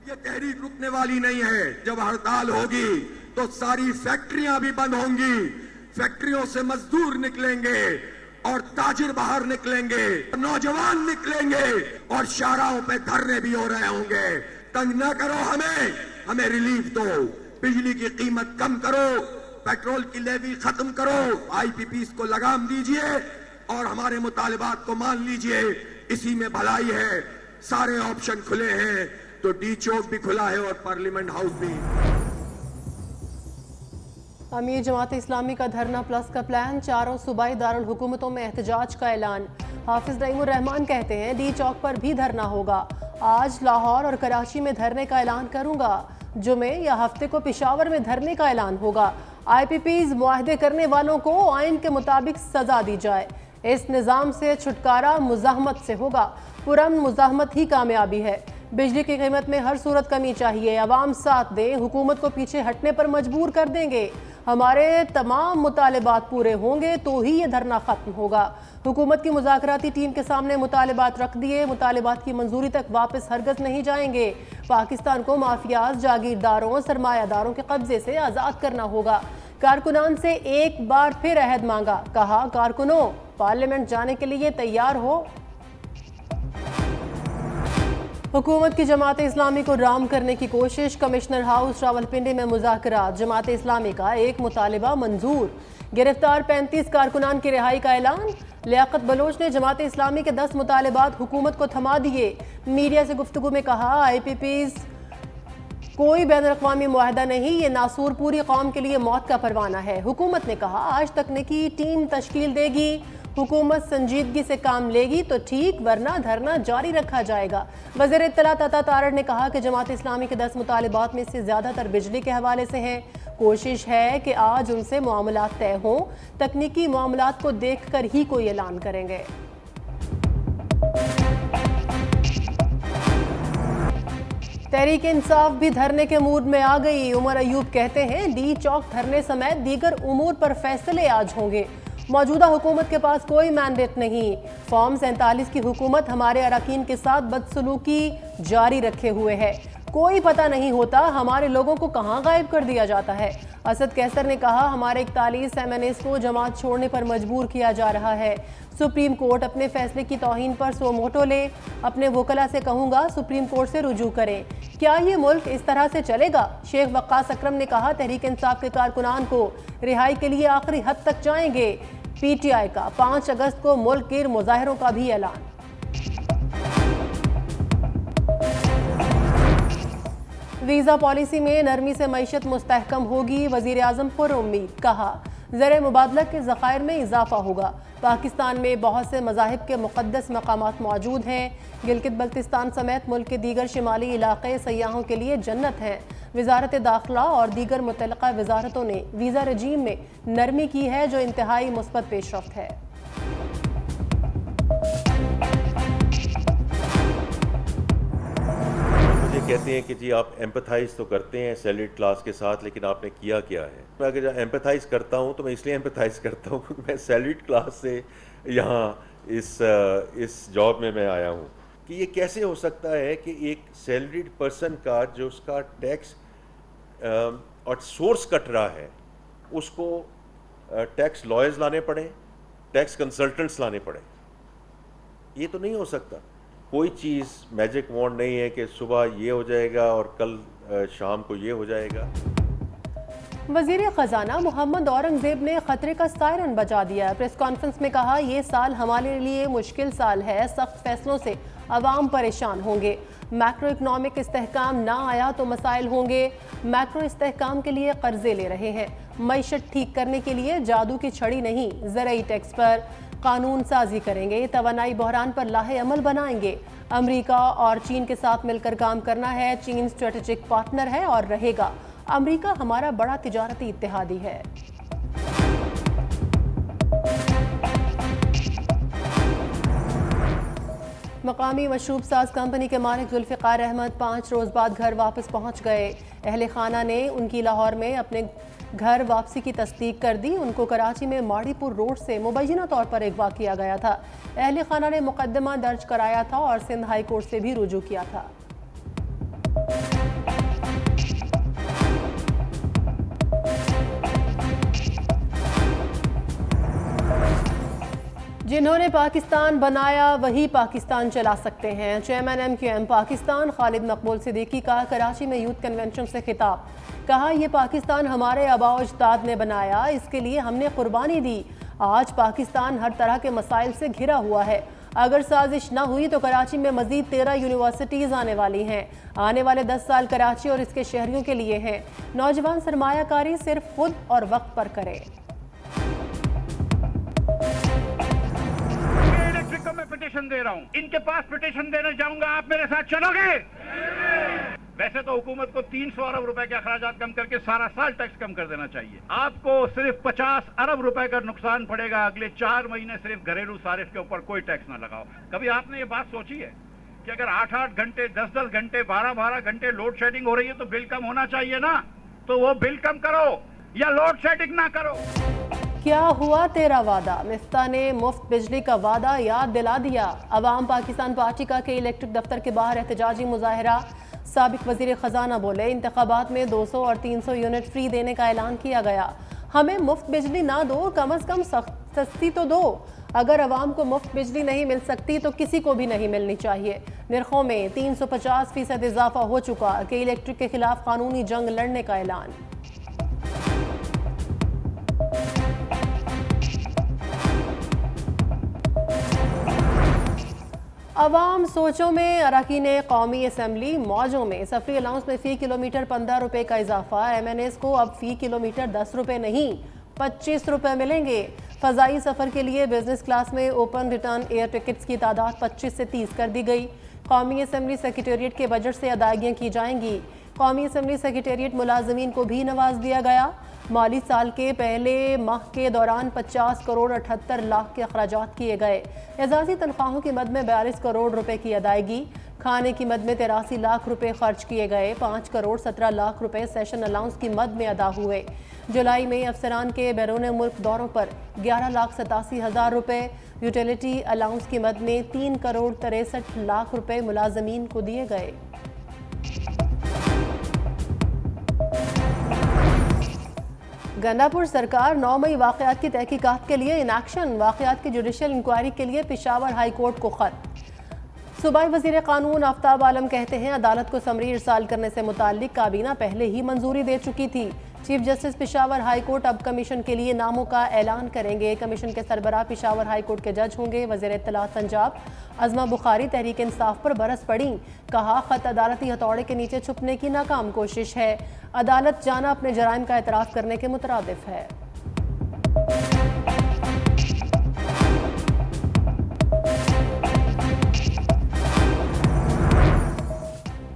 یہ تحریک رکنے والی نہیں ہے. جب ہڑتال ہوگی تو ساری فیکٹریاں بھی بند ہوں گی, فیکٹریوں سے مزدور نکلیں گے اور تاجر باہر نکلیں گے, نوجوان نکلیں گے اور شاہراہوں پہ دھرنے بھی ہو رہے ہوں گے. تنگ نہ کرو ہمیں ریلیف دو, بجلی کی قیمت کم کرو, پیٹرول کی لیوی ختم کرو, آئی پی پیز کو لگام دیجئے اور ہمارے مطالبات کو مان لیجئے. اسی میں بھلائی ہے. سارے آپشن کھلے ہیں, تو ڈی چوک بھی کھلا ہے اور پارلیمنٹ ہاؤس بھی. امیر جماعت اسلامی کا دھرنا پلس کا پلان, چاروں صوبائی دارالحکومتوں میں احتجاج کا اعلان. حافظ نعیم الرحمان کہتے ہیں ڈی چوک پر بھی دھرنا ہوگا. آج لاہور اور کراچی میں دھرنے کا اعلان کروں گا, جمعے یا ہفتے کو پشاور میں دھرنے کا اعلان ہوگا. آئی پی پیز معاہدے کرنے والوں کو آئین کے مطابق سزا دی جائے. اس نظام سے چھٹکارا مزاحمت سے ہوگا. پرامن مزاحمت ہی کامیابی ہے. بجلی کی قیمت میں ہر صورت کمی چاہیے, عوام ساتھ دیں, حکومت کو پیچھے ہٹنے پر مجبور کر دیں گے. ہمارے تمام مطالبات پورے ہوں گے تو ہی یہ دھرنا ختم ہوگا. حکومت کی مذاکراتی ٹیم کے سامنے مطالبات رکھ دیے, مطالبات کی منظوری تک واپس ہرگز نہیں جائیں گے. پاکستان کو مافیاز, جاگیرداروں, سرمایہ داروں کے قبضے سے آزاد کرنا ہوگا. کارکنان سے ایک بار پھر عہد مانگا, کہا کارکنوں پارلیمنٹ جانے کے لیے تیار ہو. حکومت کی جماعت اسلامی کو رام کرنے کی کوشش, کمشنر ہاؤس راولپنڈی میں مذاکرات. جماعت اسلامی کا ایک مطالبہ منظور. گرفتار 35 کارکنان کی رہائی کا اعلان. لیاقت بلوچ نے جماعت اسلامی کے 10 مطالبات حکومت کو تھما دیے. میڈیا سے گفتگو میں کہا آئی پی پیز کوئی بین الاقوامی معاہدہ نہیں, یہ ناسور پوری قوم کے لیے موت کا پروانہ ہے. حکومت نے کہا آج تکنیکی ٹیم تشکیل دے گی, حکومت سنجیدگی سے کام لے گی تو ٹھیک, ورنہ دھرنا جاری رکھا جائے گا. وزیر اطلاعات عطا تارڑ نے کہا کہ جماعت اسلامی کے 10 مطالبات میں سے زیادہ تر بجلی کے حوالے سے ہیں. کوشش ہے کہ آج ان سے معاملات طے ہوں, تکنیکی معاملات کو دیکھ کر ہی کوئی اعلان کریں گے. تحریک انصاف بھی دھرنے کے موڈ میں آ گئی. عمر ایوب کہتے ہیں ڈی چوک دھرنے سمیت دیگر امور پر فیصلے آج ہوں گے. موجودہ حکومت کے پاس کوئی مینڈیٹ نہیں. فارم 47 کی حکومت ہمارے اراکین کے ساتھ بدسلوکی جاری رکھے ہوئے ہے. کوئی پتہ نہیں ہوتا ہمارے لوگوں کو کہاں غائب کر دیا جاتا ہے. اسد کیسر نے کہا ہمارے 41 ایم این ایز کو جماعت چھوڑنے پر مجبور کیا جا رہا ہے. سپریم کورٹ اپنے فیصلے کی توہین پر سو موٹو لے. اپنے وکلا سے کہوں گا سپریم کورٹ سے رجوع کریں. کیا یہ ملک اس طرح سے چلے گا؟ شیخ وقاص اکرم نے کہا تحریک انصاف کے کارکنان کو رہائی کے لیے آخری حد تک جائیں گے. پی ٹی آئی کا 5 اگست کو ملک گیر مظاہروں کا بھی اعلان. ویزا پالیسی میں نرمی سے معیشت مستحکم ہوگی. وزیر اعظم پر امید, کہا زر مبادلہ کے ذخائر میں اضافہ ہوگا. پاکستان میں بہت سے مذاہب کے مقدس مقامات موجود ہیں. گلگت بلتستان سمیت ملک کے دیگر شمالی علاقے سیاحوں کے لیے جنت ہیں. وزارت داخلہ اور دیگر متعلقہ وزارتوں نے ویزا رجیم میں نرمی کی ہے, جو انتہائی مثبت پیش رفت ہے. کہتے ہیں کہ جی آپ ایمپتھائز تو کرتے ہیں سیلریڈ کلاس کے ساتھ, لیکن آپ نے کیا کیا ہے؟ میں اگر ایمپتھائز کرتا ہوں تو میں اس لیے ایمپتھائز کرتا ہوں کیونکہ میں سیلریڈ کلاس سے یہاں اس جاب میں آیا ہوں. کہ یہ کیسے ہو سکتا ہے کہ ایک سیلریڈ پرسن کا جو اس کا ٹیکس اور سورس کٹ رہا ہے, اس کو ٹیکس لائرز لانے پڑیں, ٹیکس کنسلٹنٹس لانے پڑیں. یہ تو نہیں ہو سکتا. کوئی چیز میجک وانڈ نہیں ہے کہ صبح یہ ہو جائے گا اور کل شام کو یہ ہو جائے گا. وزیر خزانہ محمد اورنگزیب نے خطرے کا سائرن بجا دیا. پریس کانفرنس میں کہا یہ سال ہمارے لیے مشکل سال ہے, سخت فیصلوں سے عوام پریشان ہوں گے. میکرو اکنامک استحکام نہ آیا تو مسائل ہوں گے. میکرو استحکام کے لیے قرضے لے رہے ہیں. معیشت ٹھیک کرنے کے لیے جادو کی چھڑی نہیں, زرعی ٹیکس پر قانون سازی کریں گے. توانائی بحران پر لاہے عمل بنائیں گے. امریکہ اور چین کے ساتھ مل کر کام کرنا ہے. چین اسٹریٹجک پارٹنر ہے اور رہے گا. امریکہ ہمارا بڑا تجارتی اتحادی ہے. مقامی مشروب ساز کمپنی کے مالک ذوالفقار احمد 5 روز بعد گھر واپس پہنچ گئے. اہل خانہ نے ان کی لاہور میں اپنے گھر واپسی کی تصدیق کر دی. ان کو کراچی میں ماڑی پور روڈ سے مبینہ طور پر اغوا کیا گیا تھا. اہل خانہ نے مقدمہ درج کرایا تھا اور سندھ ہائی کورٹ سے بھی رجوع کیا تھا. जिन्होंने पाकिस्तान बनाया वही पाकिस्तान चला सकते हैं। चेयरमैन MQM पाकिस्तान खालिद मकबूल सिद्दीकी का कराची में यूथ कन्वेंशन से खिताब। कहा, ये पाकिस्तान हमारे आबाओ अजदाद ने बनाया, इसके लिए हमने कुर्बानी दी। आज पाकिस्तान हर तरह के मसाइल से घिरा हुआ है। अगर साजिश न हुई तो कराची में मजीद 13 यूनिवर्सिटीज़ आने वाली हैं। आने वाले 10 साल कराची और इसके शहरियों के लिए हैं। नौजवान सरमायाकारी सिर्फ खुद और वक्त पर करें। मैं पिटीशन दे रहा हूं, इनके पास पिटीशन देने जाऊंगा, आप मेरे साथ चलोगे? वैसे तो हुकूमत को 300 अरब रुपए के अखराजात कम करके सारा साल टैक्स कम कर देना चाहिए। आपको सिर्फ 50 अरब रुपए का नुकसान पड़ेगा अगले 4 महीने सिर्फ घरेलू सारिफ के ऊपर कोई टैक्स ना लगाओ। कभी आपने ये बात सोची है कि अगर 8-8 घंटे 10-10 घंटे 12-12 घंटे लोड शेडिंग हो रही है तो बिल कम होना चाहिए ना? तो वो बिल कम करो या लोड शेडिंग ना करो। क्या हुआ तेरा वादा? मिफ्ता ने मुफ्त बिजली का वादा याद दिला दिया। अवाम पाकिस्तान पार्टी का के इलेक्ट्रिक दफ्तर के बाहर एहतजाजी मुजाहरा। साबिक वजीर खजाना बोले, इंतखाबात में 200 और 300 यूनिट फ्री देने का ऐलान किया गया। हमें मुफ्त बिजली ना दो, कम से कम सस्ती तो दो। अगर अवाम को मुफ्त बिजली नहीं मिल सकती तो किसी को भी नहीं मिलनी चाहिए। निर्खों में 350% इजाफा हो चुका। के इलेक्ट्रिक के खिलाफ कानूनी जंग लड़ने का ऐलान। अवाम सोचों में अरकान कौमी असम्बली मौजों में सफरी अलाउंस में फ़ी किलोमीटर 15 रुपये का इजाफा। MNAs को अब फ़ी किलोमीटर 10 रुपये नहीं 25 रुपये मिलेंगे। फ़ज़ाई सफ़र के लिए बिजनेस क्लास में ओपन रिटर्न एयर टिकट्स की तादाद 25 से 30 कर दी गई। कौमी असम्बली सेक्रेटेरिएट के बजट से अदायगियाँ की जाएंगी। कौमी असम्बली सेक्रेटेरिएट मुलाजमीन को भी नवाज दिया गया। माली साल के पहले माह के दौरान 50 करोड़ 78 लाख के अखराजात किए गए। एजाजी तनख्वाहों की मद में 42 करोड़ रुपए की अदायगी। खाने की मद में 83 लाख रुपए खर्च किए गए। 5 करोड़ 17 लाख रुपए सेशन अलाउंस की मद में अदा हुए। जुलाई में अफसरान के बैरून मुल्क दौरों पर 11,87,000 रुपए। यूटिलिटी अलाउंस की मद में 3 करोड़ 63 लाख रुपए मुलाजमीन को दिए गए। गंडापुर सरकार 9 मई वाक़यात की तहकीकात के लिए इन एक्शन। वाक़यात की जुडिशल इंक्वायरी के लिए पेशावर हाई कोर्ट को खत। सूबाई वज़ीर क़ानून आफ्ताब आलम कहते हैं, अदालत को समरी इरसाल करने से मुताल्लिक काबीना पहले ही मंजूरी दे चुकी थी। Chief justice Peshawar high court अब कमीशन के लिए नामों का ऐलान करेंगे। कमीशन के सरबराह पेशावर हाई कोर्ट के जज होंगे। वज़ीर इत्तलात पंजाब अज़मा बुखारी तहरीक इंसाफ पर बरस पड़ी। कहा, ख़त अदालती हथौड़े के नीचे छुपने की नाकाम कोशिश है। अदालत जाना अपने जराइम का एतराफ़ करने के मुतरादिफ है।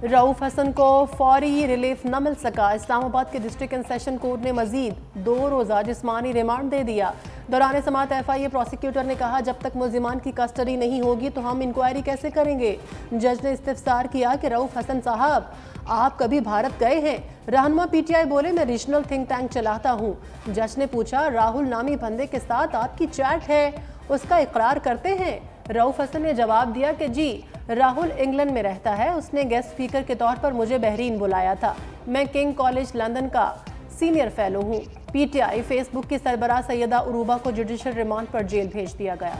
रऊफ हसन को फौरी रिलीफ न मिल सका। इस्लामाबाद के डिस्ट्रिक्ट एंड सेशन कोर्ट ने मजीद 2 रोज़ा जिस्मानी रिमांड दे दिया। दौरान समाअत FIA प्रोसिक्यूटर ने कहा, जब तक मुल्जिमान की कस्टडी नहीं होगी तो हम इंक्वायरी कैसे करेंगे। जज ने इस्तिफसार किया कि रऊफ हसन साहब, आप कभी भारत गए हैं? रहनुमा PTI बोले, मैं रीजनल थिंक टैंक चलाता हूँ। जज ने पूछा, राहुल नामी बंदे के साथ आपकी चैट है, उसका इकरार करते हैं? रऊफ हसन ने जवाब दिया कि जी, राहुल इंग्लैंड में रहता है, उसने गेस्ट स्पीकर के तौर पर मुझे बहरीन बुलाया था। मैं किंग कॉलेज लंदन का सीनियर फेलो हूँ। PTI फेसबुक की सरबराह सैयदा उरूबा को जुडिशल रिमांड पर जेल भेज दिया गया।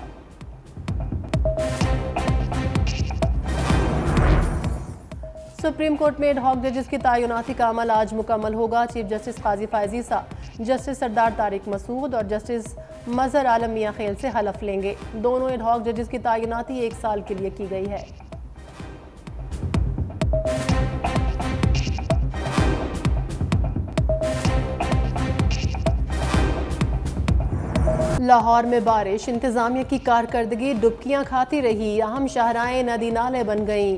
सुप्रीम कोर्ट में एडहॉक जजेस की तैनाती का अमल आज मुकम्मल होगा। चीफ जस्टिस काजी फायजीसा, जस्टिस सरदार तारिक मसूद और जस्टिस मजहर आलम मियां खेल से हलफ लेंगे। दोनों एडहॉक जजेस की तैनाती 1 साल के लिए की गई है। लाहौर में बारिश, इंतजामिया की कारकर्दगी डुबकियां खाती रही। अहम शाहराएं नदी नाले बन गईं।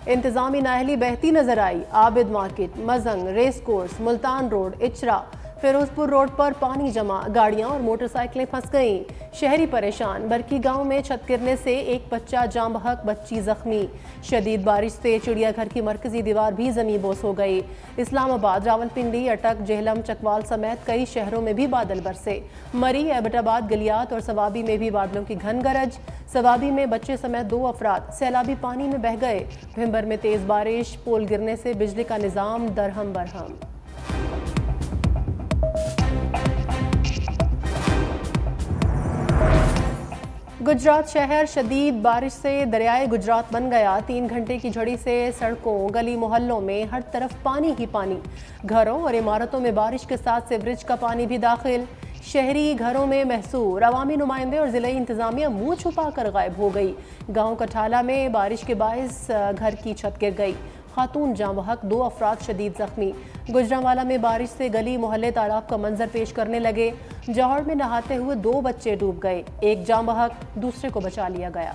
इंतजामी नाहली बहती नजर आई। Abid market, Mozang, race course, Multan road, Ichhra, Ferozepur road पर पानी जमा, गाड़ियां और मोटरसाइकिलें फंस गईं। शहरी परेशान। बरकी गांव में छत गिरने से एक बच्चा जाँ बहक, बच्ची जख्मी। शदीद बारिश से चिड़ियाघर की मरकजी दीवार भी जमीन बोस हो गई। इस्लामाबाद, रावलपिंडी, अटक, जेहलम, चकवाल समेत कई शहरों में भी बादल बरसे। मरी, एबटाबाद, गलियात और सवाबी में भी बादलों की घन गरज। सवाबी में बच्चे समेत 2 अफराद सैलाबी पानी में बह गए। भिंबर में तेज बारिश, पोल गिरने से बिजली का निजाम दरहम बरहम। गुजरात शहर शदीद बारिश से दरियाए गुजरात बन गया। 3 घंटे की झड़ी से सड़कों, गली मोहल्लों में हर तरफ पानी ही पानी। घरों और इमारतों में बारिश के साथ सीवरेज का पानी भी दाखिल। शहरी घरों में महसूर। अवामी नुमाइंदे और ज़िला इंतज़ामिया मुंह छुपा कर गायब हो गई। गांव कठाला में बारिश के बायस घर की छत गिर गई। खातून जाँ बहक, 2 अफराद शदीद जख्मी। गुजरांवाला में बारिश से गली मोहल्ले तालाब का मंजर पेश करने लगे। जौहर में नहाते हुए 2 बच्चे डूब गए। एक जाँ बहक, दूसरे को बचा लिया गया।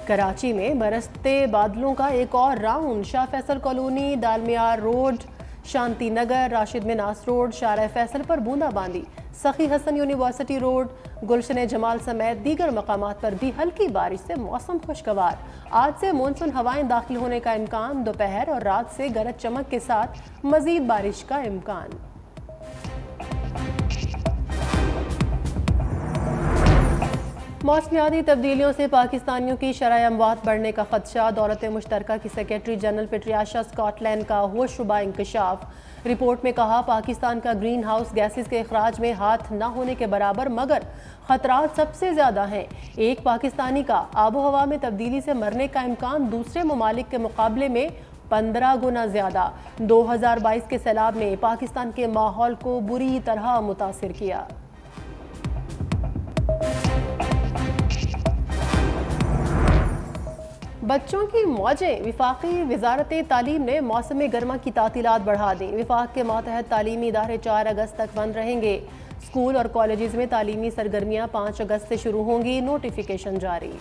कराची में बरसते बादलों का एक और round. Shah Faisal colony, Dalmia road, Shanti Nagar, Rashid Minhas road, Shahrah Faisal पर बूंदाबांदी। सखी हसन यूनिवर्सिटी रोड, गुलशन जमाल समेत दीगर मकामात पर भी हल्की बारिश से मौसम खुशगवार। आज से मानसून हवाएं दाखिल होने का इम्कान। दोपहर और रात से गरज चमक के साथ मजीद बारिश का इम्कान। मौसमियाती तब्दीलियों से पाकिस्तानियों की शरह अमवात बढ़ने का खदशा। दौलत मुश्तरका की सेक्रेटरी जनरल पेट्रियाशा स्कॉटलैंड का होशरुबा इंकशाफ। रिपोर्ट में कहा, पाकिस्तान का ग्रीन हाउस गैसेस के अखराज में हाथ न होने के बराबर, मगर खतरात सबसे ज़्यादा हैं। एक पाकिस्तानी का आबो हवा में तब्दीली से मरने का इम्कान दूसरे ममालिक के मुकाबले में 15 गुना ज़्यादा। 2022 के सैलाब ने पाकिस्तान के माहौल को बुरी तरह मुतासिर किया। बच्चों की मौजें। विफाकी वजारत तालीम ने मौसम गर्मा की तातीलात बढ़ा दी। विफाक के मातहत तालीमी इदारे 4 अगस्त तक बंद रहेंगे। स्कूल और कॉलेजेस में तालीमी सरगर्मियाँ 5 अगस्त से शुरू होंगी। नोटिफिकेशन जारी।